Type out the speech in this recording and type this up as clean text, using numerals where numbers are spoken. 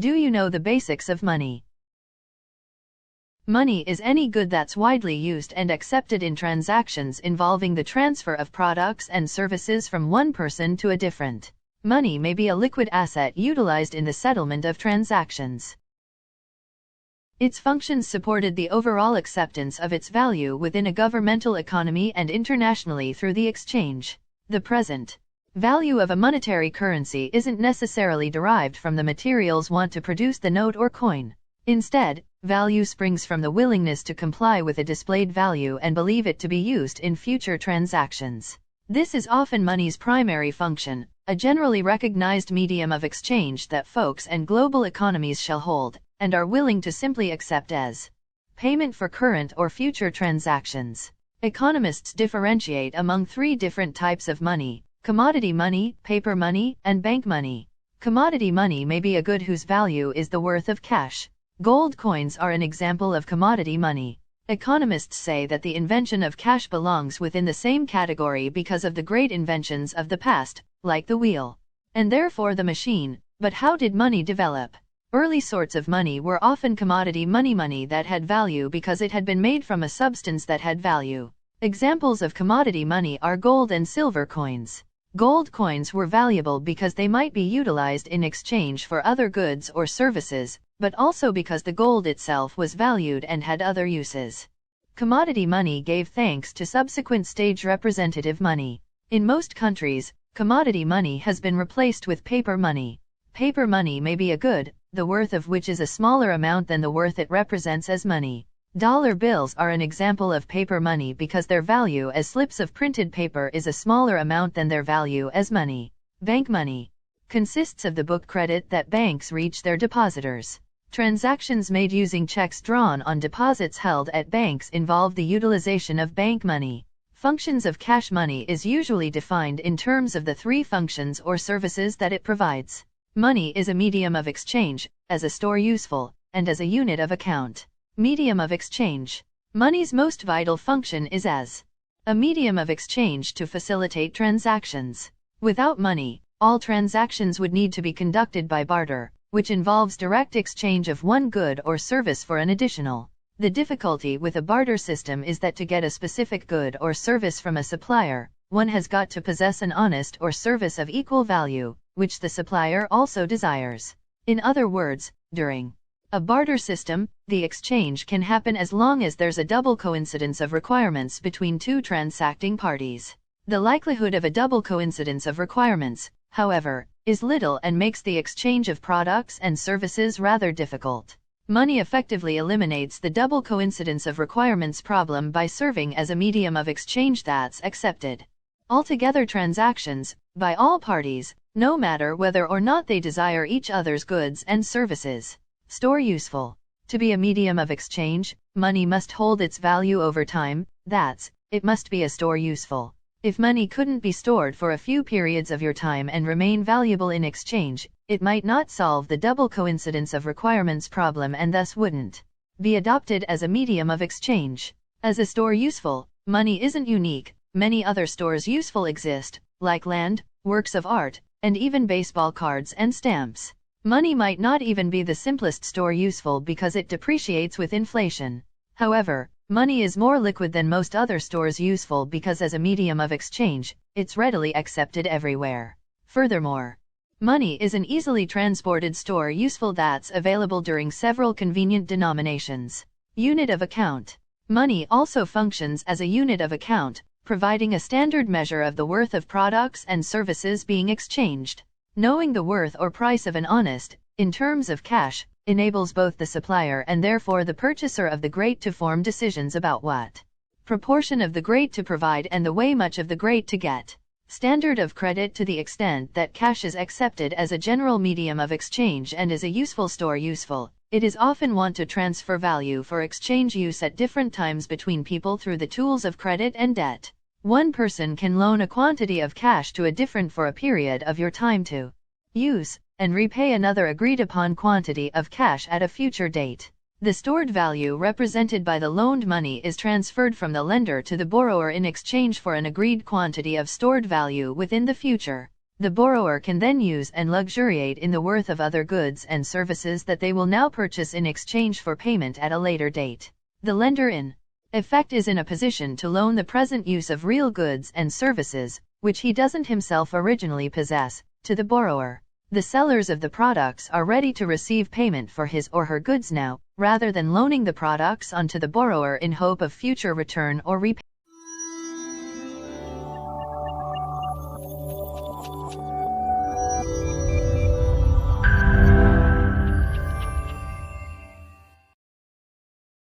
Do you know the basics of money? Money is any good that's widely used and accepted in transactions involving the transfer of products and services from one person to a different. Money may be a liquid asset utilized in the settlement of transactions. Its functions supported the overall acceptance of its value within a governmental economy and internationally through the exchange. The present value of a monetary currency isn't necessarily derived from the materials want to produce the note or coin. Instead, value springs from the willingness to comply with a displayed value and believe it to be used in future transactions. This is often money's primary function, a generally recognized medium of exchange that folks and global economies shall hold, and are willing to simply accept as payment for current or future transactions. Economists differentiate among three different types of money: commodity money, paper money, and bank money. Commodity money may be a good whose value is the worth of cash. Gold coins are an example of commodity money. Economists say that the invention of cash belongs within the same category because of the great inventions of the past, like the wheel, and therefore the machine. But how did money develop? Early sorts of money were often commodity money that had value because it had been made from a substance that had value. Examples of commodity money are gold and silver coins. Gold coins were valuable because they might be utilized in exchange for other goods or services, but also because the gold itself was valued and had other uses. Commodity money gave thanks to subsequent stage representative money. In most countries, commodity money has been replaced with paper money. Paper money may be a good, the worth of which is a smaller amount than the worth it represents as money. Dollar bills are an example of paper money because their value as slips of printed paper is a smaller amount than their value as money. Bank money consists of the book credit that banks reach their depositors. Transactions made using checks drawn on deposits held at banks involve the utilization of bank money. Functions of cash money is usually defined in terms of the three functions or services that it provides. Money is a medium of exchange, as a store useful, and as a unit of account. Medium of exchange. Money's most vital function is as a medium of exchange to facilitate transactions. Without money, all transactions would need to be conducted by barter, which involves direct exchange of one good or service for an additional. The difficulty with a barter system is that to get a specific good or service from a supplier, one has got to possess an honest or service of equal value, which the supplier also desires. In other words, during a barter system, the exchange can happen as long as there's a double coincidence of requirements between two transacting parties. The likelihood of a double coincidence of requirements, however, is little and makes the exchange of products and services rather difficult. Money effectively eliminates the double coincidence of requirements problem by serving as a medium of exchange that's accepted. Altogether, transactions, by all parties, no matter whether or not they desire each other's goods and services. Store useful. To be a medium of exchange, money must hold its value over time, it must be a store useful. If money couldn't be stored for a few periods of your time and remain valuable in exchange, it might not solve the double coincidence of requirements problem and thus wouldn't be adopted as a medium of exchange. As a store useful, money isn't unique. Many other stores useful exist, like land, works of art, and even baseball cards and stamps. Money might not even be the simplest store useful because it depreciates with inflation. However, money is more liquid than most other stores useful because as a medium of exchange, it's readily accepted everywhere. Furthermore, money is an easily transported store useful that's available during several convenient denominations. Unit of account. Money also functions as a unit of account, providing a standard measure of the worth of products and services being exchanged. Knowing the worth or price of an honest, in terms of cash, enables both the supplier and therefore the purchaser of the great to form decisions about what proportion of the great to provide and the way much of the great to get. Standard of credit. To the extent that cash is accepted as a general medium of exchange and is a useful store useful, it is often want to transfer value for exchange use at different times between people through the tools of credit and debt. One person can loan a quantity of cash to a different for a period of your time to use, and repay another agreed upon quantity of cash at a future date. The stored value represented by the loaned money is transferred from the lender to the borrower in exchange for an agreed quantity of stored value within the future. The borrower can then use and luxuriate in the worth of other goods and services that they will now purchase in exchange for payment at a later date. The lender in effect is in a position to loan the present use of real goods and services, which he doesn't himself originally possess, to the borrower. The sellers of the products are ready to receive payment for his or her goods now, rather than loaning the products onto the borrower in hope of future return or repayment.